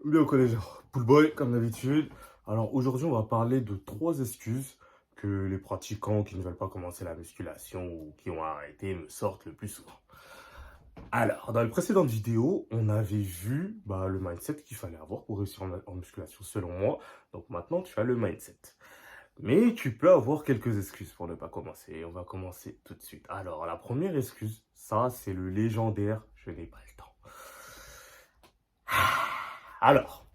Bien au collège, Pool Boy, comme d'habitude. Alors aujourd'hui, on va parler de 3 excuses que les pratiquants qui ne veulent pas commencer la musculation ou qui ont arrêté me sortent le plus souvent. Alors, dans les précédentes vidéos, on avait vu le mindset qu'il fallait avoir pour réussir en musculation, selon moi. Donc maintenant, tu as le mindset. Mais tu peux avoir quelques excuses pour ne pas commencer. On va commencer tout de suite. Alors, la première excuse, ça, c'est le légendaire «je n'ai pas le temps». Alors,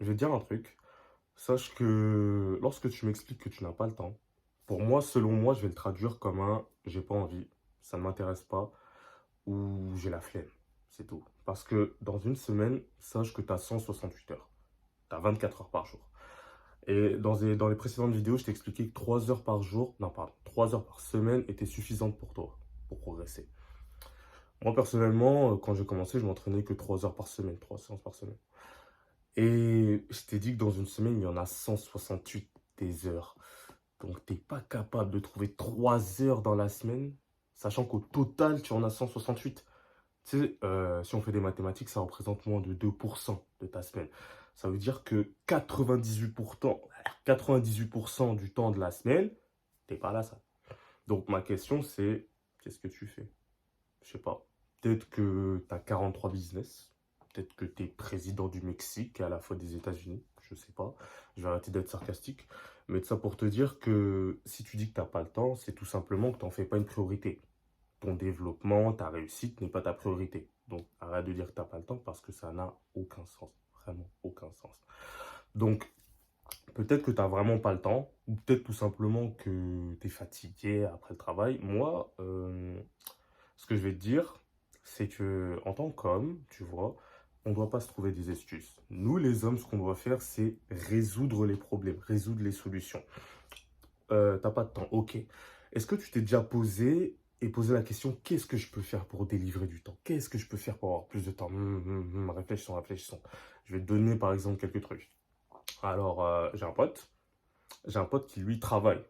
je vais te dire un truc. Sache que lorsque tu m'expliques que tu n'as pas le temps, pour moi, selon moi, je vais le traduire comme un j'ai pas envie, ça ne m'intéresse pas ou j'ai la flemme. C'est tout. Parce que dans une semaine, sache que tu as 168 heures. Tu as 24 heures par jour. Et dans les précédentes vidéos, je t'ai expliqué que 3 heures par jour, non, pardon, 3 heures par semaine étaient suffisantes pour toi, pour progresser. Moi, personnellement, quand j'ai commencé, je m'entraînais que 3 heures par semaine, 3 séances par semaine. Et je t'ai dit que dans une semaine, il y en a 168 des heures. Donc, tu n'es pas capable de trouver 3 heures dans la semaine, sachant qu'au total, tu en as 168. Tu sais, si on fait des mathématiques, ça représente moins de 2% de ta semaine. Ça veut dire que 98% du temps de la semaine, tu n'es pas à la salle. Donc, ma question, c'est, qu'est-ce que tu fais? Je sais pas. Peut-être que tu as 43 business. Peut-être que tu es président du Mexique et à la fois des États-Unis. Je sais pas. Je vais arrêter d'être sarcastique. Mais de ça pour te dire que si tu dis que tu n'as pas le temps, c'est tout simplement que tu n'en fais pas une priorité. Ton développement, ta réussite n'est pas ta priorité. Donc arrête de dire que tu n'as pas le temps parce que ça n'a aucun sens. Vraiment aucun sens. Donc peut-être que tu n'as vraiment pas le temps. Ou peut-être tout simplement que tu es fatigué après le travail. Moi, ce que je vais te dire, c'est que en tant qu'homme, tu vois, on ne doit pas se trouver des excuses. Nous, les hommes, ce qu'on doit faire, c'est résoudre les problèmes, résoudre les solutions. T'as pas de temps, ok. Est-ce que tu t'es déjà posé la question, qu'est-ce que je peux faire pour délivrer du temps? Qu'est-ce que je peux faire pour avoir plus de temps? Réfléchissons, réfléchissons. Je vais te donner par exemple quelques trucs. Alors, j'ai un pote qui lui travaille,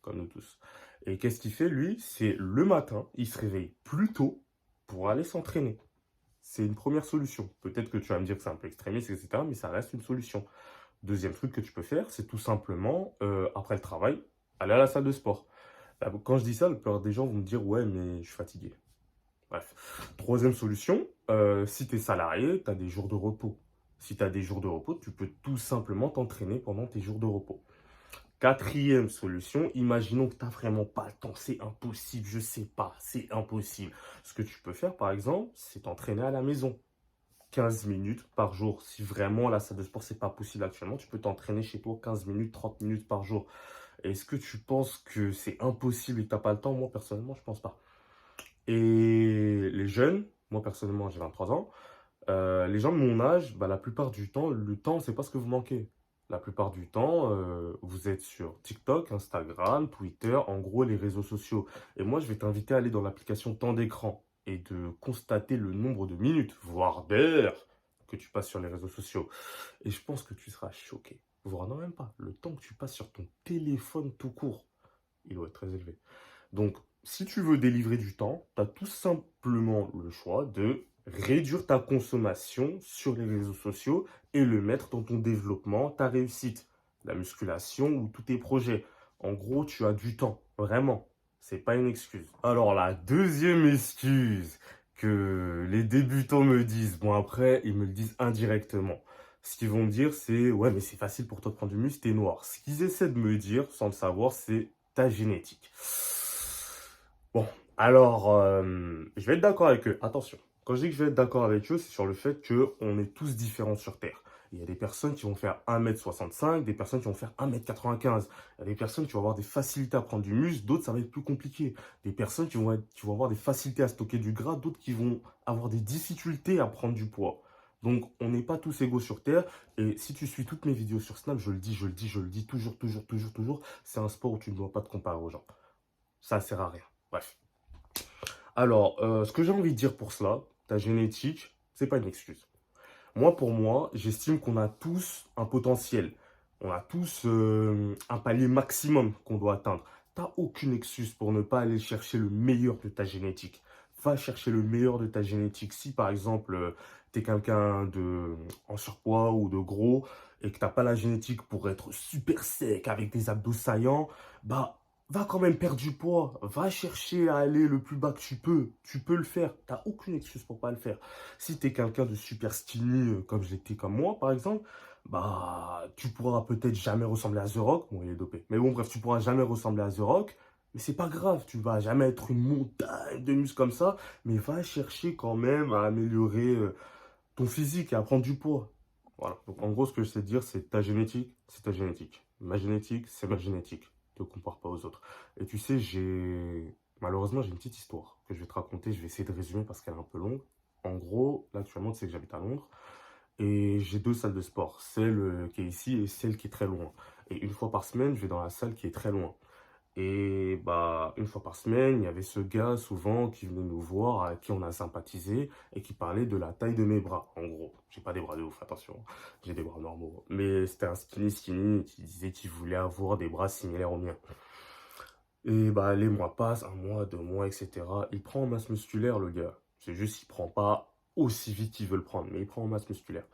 comme nous tous. Et qu'est-ce qu'il fait, lui? C'est le matin, il se réveille plus tôt pour aller s'entraîner. C'est une première solution. Peut-être que tu vas me dire que c'est un peu extrémiste, etc., mais ça reste une solution. Deuxième truc que tu peux faire, c'est tout simplement, après le travail, aller à la salle de sport. Quand je dis ça, la plupart des gens vont me dire, ouais, mais je suis fatigué. Bref. Troisième solution, si tu es salarié, tu as des jours de repos. Si tu as des jours de repos, tu peux tout simplement t'entraîner pendant tes jours de repos. Quatrième solution, imaginons que tu n'as vraiment pas le temps, c'est impossible, je sais pas, c'est impossible. Ce que tu peux faire, par exemple, c'est t'entraîner à la maison. 15 minutes par jour. Si vraiment la salle de sport, c'est pas possible actuellement, tu peux t'entraîner chez toi 15 minutes, 30 minutes par jour. Est-ce que tu penses que c'est impossible et que tu n'as pas le temps? Moi, personnellement, je pense pas. Et les jeunes, moi, personnellement, j'ai 23 ans, les gens de mon âge, la plupart du temps, le temps, c'est pas ce que vous manquez. La plupart du temps, vous êtes sur TikTok, Instagram, Twitter, en gros les réseaux sociaux. Et moi, je vais t'inviter à aller dans l'application temps d'écran et de constater le nombre de minutes, voire d'heures que tu passes sur les réseaux sociaux. Et je pense que tu seras choqué. Voire non, même pas. Le temps que tu passes sur ton téléphone tout court, il doit être très élevé. Donc, si tu veux délivrer du temps, tu as tout simplement le choix de réduire ta consommation sur les réseaux sociaux et le mettre dans ton développement, ta réussite, la musculation ou tous tes projets. En gros, tu as du temps, vraiment. C'est pas une excuse. Alors, la deuxième excuse que les débutants me disent, bon après, ils me le disent indirectement. Ce qu'ils vont me dire, c'est ouais, mais c'est facile pour toi de prendre du muscle, t'es noir. Ce qu'ils essaient de me dire, sans le savoir, c'est ta génétique. Bon, alors, je vais être d'accord avec eux. Attention, quand je dis que je vais être d'accord avec eux, c'est sur le fait qu'on est tous différents sur Terre. Il y a des personnes qui vont faire 1,65 m, des personnes qui vont faire 1,95 m. Il y a des personnes qui vont avoir des facilités à prendre du muscle, d'autres ça va être plus compliqué. Des personnes qui vont avoir des facilités à stocker du gras, d'autres qui vont avoir des difficultés à prendre du poids. Donc, on n'est pas tous égaux sur Terre. Et si tu suis toutes mes vidéos sur Snap, je le dis, je le dis, je le dis toujours, toujours, toujours, toujours, c'est un sport où tu ne dois pas te comparer aux gens. Ça sert à rien. Bref. Alors, ce que j'ai envie de dire pour cela, ta génétique, c'est pas une excuse. Pour moi, j'estime qu'on a tous un potentiel. On a tous un palier maximum qu'on doit atteindre. T'as aucune excuse pour ne pas aller chercher le meilleur de ta génétique. va chercher le meilleur de ta génétique. Si par exemple, tu es quelqu'un en surpoids ou de gros et que tu n'as pas la génétique pour être super sec avec des abdos saillants, bah va quand même perdre du poids. Va chercher à aller le plus bas que tu peux. Tu peux le faire. Tu n'as aucune excuse pour pas le faire. Si tu es quelqu'un de super skinny, comme j'étais comme moi par exemple, bah tu pourras peut-être jamais ressembler à The Rock. Bon, il est dopé. Mais bon, bref, tu pourras jamais ressembler à The Rock. Mais c'est pas grave, tu vas jamais être une montagne de muscles comme ça, mais va chercher quand même à améliorer ton physique et à prendre du poids. Voilà. Donc en gros, ce que je sais te dire, c'est ta génétique, c'est ta génétique. Ma génétique, c'est ma génétique. Ne te compare pas aux autres. Et tu sais, malheureusement, j'ai une petite histoire que je vais te raconter. Je vais essayer de résumer parce qu'elle est un peu longue. En gros, là, actuellement, tu sais que j'habite à Londres. Et j'ai deux salles de sport. Celle qui est ici et celle qui est très loin. Et une fois par semaine, je vais dans la salle qui est très loin. Et bah, une fois par semaine, il y avait ce gars souvent qui venait nous voir, à qui on a sympathisé et qui parlait de la taille de mes bras. En gros, j'ai pas des bras de ouf, attention, j'ai des bras normaux. Mais c'était un skinny qui disait qu'il voulait avoir des bras similaires aux miens. Et bah, les mois passent, un mois, 2 mois, etc. Il prend en masse musculaire, le gars. C'est juste qu'il prend pas aussi vite qu'il veut le prendre, mais il prend en masse musculaire.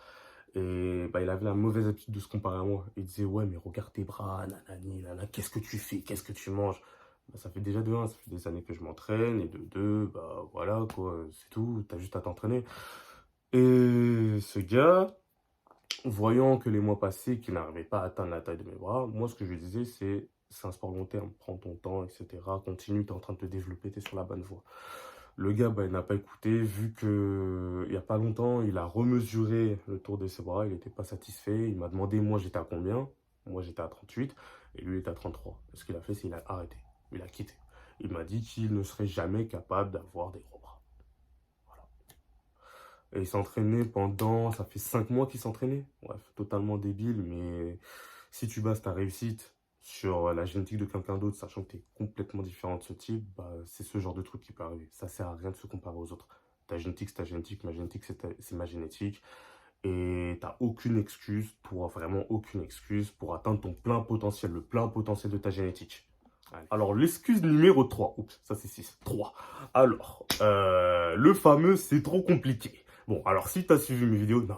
Et bah, il avait la mauvaise habitude de se comparer à moi. Il disait, ouais, mais regarde tes bras, nanani, nanana, qu'est-ce que tu fais, qu'est-ce que tu manges? Bah, ça fait déjà de un, ça fait des années que je m'entraîne, et de deux, bah voilà, quoi, c'est tout, t'as juste à t'entraîner. Et ce gars, voyant que les mois passaient, qu'il n'arrivait pas à atteindre la taille de mes bras, moi, ce que je lui disais, c'est un sport long terme, prends ton temps, etc. Continue, t'es en train de te développer, t'es sur la bonne voie. Le gars, bah, il n'a pas écouté, vu que il n'y a pas longtemps, il a remesuré le tour de ses bras, il n'était pas satisfait. Il m'a demandé, moi j'étais à combien? Moi j'étais à 38 et lui il était à 33. Ce qu'il a fait, c'est qu'il a arrêté, il a quitté. Il m'a dit qu'il ne serait jamais capable d'avoir des gros bras. Voilà. Et il s'entraînait pendant, ça fait 5 mois qu'il s'entraînait. Bref, totalement débile, mais si tu bases ta réussite sur la génétique de quelqu'un d'autre, sachant que tu es complètement différent de ce type, bah, c'est ce genre de truc qui peut arriver. Ça sert à rien de se comparer aux autres. Ta génétique, c'est ta génétique, ma génétique, c'est ma génétique. Et t'as aucune excuse, pour vraiment aucune excuse pour atteindre ton plein potentiel, le plein potentiel de ta génétique. Allez. Alors, l'excuse numéro 3. Oups, ça c'est 6. 3. Alors, le fameux, c'est trop compliqué. Bon, alors si tu as suivi mes vidéos, non,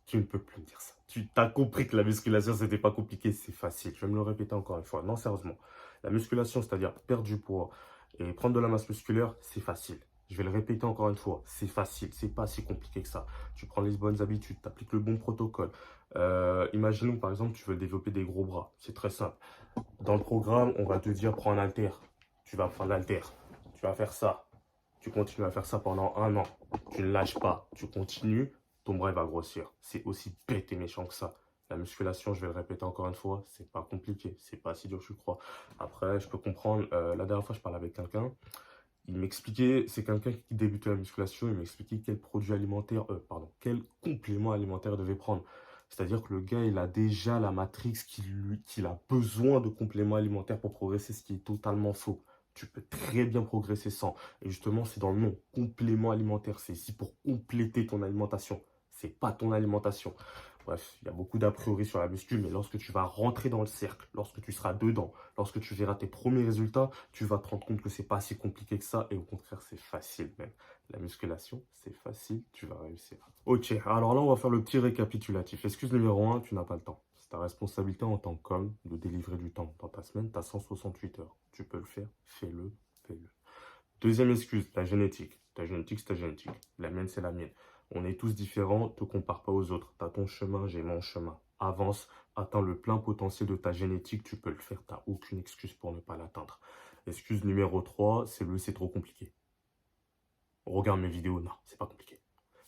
tu ne peux plus me dire ça. Tu t'as compris que la musculation, c'était pas compliqué, c'est facile. Je vais me le répéter encore une fois. Non, sérieusement. La musculation, c'est-à-dire perdre du poids et prendre de la masse musculaire, c'est facile. Je vais le répéter encore une fois, c'est facile, c'est pas si compliqué que ça. Tu prends les bonnes habitudes, tu appliques le bon protocole. Imaginons par exemple, tu veux développer des gros bras. C'est très simple. Dans le programme, on va te dire prends un haltère. Tu vas prendre l'haltère. Tu vas faire ça. Tu continues à faire ça pendant 1 an. Tu ne lâches pas. Tu continues. Ton bras il va grossir. C'est aussi bête et méchant que ça. La musculation, je vais le répéter encore une fois, c'est pas compliqué. C'est pas si dur que je crois. Après, je peux comprendre. La dernière fois, je parlais avec quelqu'un. Il m'expliquait, c'est quelqu'un qui débutait la musculation, il m'expliquait quel produit alimentaire, quel complément alimentaire il devait prendre. C'est-à-dire que le gars, il a déjà la matrix qu'il a besoin de compléments alimentaires pour progresser, ce qui est totalement faux. Tu peux très bien progresser sans. Et justement, c'est dans le nom, complément alimentaire. C'est ici pour compléter ton alimentation. C'est pas ton alimentation. Bref, il y a beaucoup d'a priori sur la muscu, mais lorsque tu vas rentrer dans le cercle, lorsque tu seras dedans, lorsque tu verras tes premiers résultats, tu vas te rendre compte que c'est pas si compliqué que ça, et au contraire, c'est facile même. La musculation, c'est facile, tu vas réussir. Ok, alors là, on va faire le petit récapitulatif. Excuse numéro 1, tu n'as pas le temps. C'est ta responsabilité en tant qu'homme de délivrer du temps. Dans ta semaine, tu as 168 heures. Tu peux le faire, fais-le, fais-le. Deuxième excuse, la génétique. Ta génétique, c'est ta génétique. La mienne, c'est la mienne. On est tous différents, te compare pas aux autres. Tu as ton chemin, j'ai mon chemin. Avance, atteins le plein potentiel de ta génétique, tu peux le faire. Tu n'as aucune excuse pour ne pas l'atteindre. Excuse numéro 3, c'est trop compliqué. Regarde mes vidéos, non, c'est pas compliqué.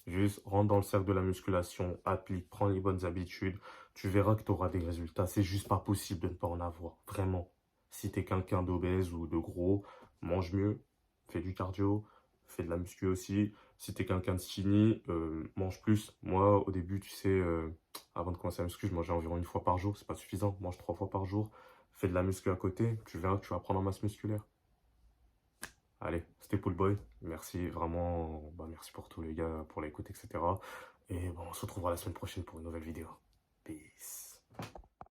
Juste rentre dans le cercle de la musculation, applique, prends les bonnes habitudes. Tu verras que tu auras des résultats. C'est juste pas possible de ne pas en avoir. Vraiment. Si tu es quelqu'un d'obèse ou de gros, mange mieux, fais du cardio, fais de la muscu aussi. Si tu es quelqu'un de skinny, mange plus. Moi, au début, tu sais, avant de commencer la muscu, je mangeais environ 1 fois par jour. C'est pas suffisant. Mange 3 fois par jour. Fais de la muscu à côté. Tu verras que tu vas prendre en masse musculaire. Allez, c'était Poolboy. Merci vraiment. Bah, merci pour tous les gars, pour l'écoute, etc. Et bon, on se retrouvera la semaine prochaine pour une nouvelle vidéo. Peace.